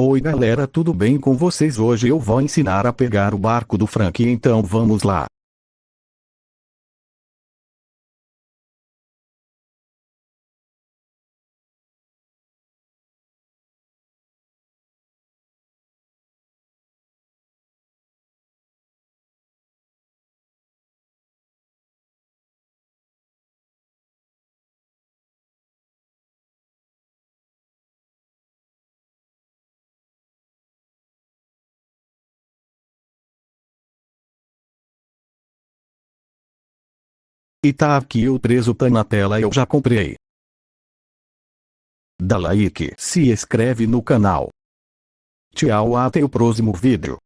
Oi galera, tudo bem com vocês? Hoje eu vou ensinar a pegar o barco do Frank, então vamos lá. E tá aqui o preço, tá na tela, eu já comprei. Dá like, se inscreve no canal. Tchau, até o próximo vídeo.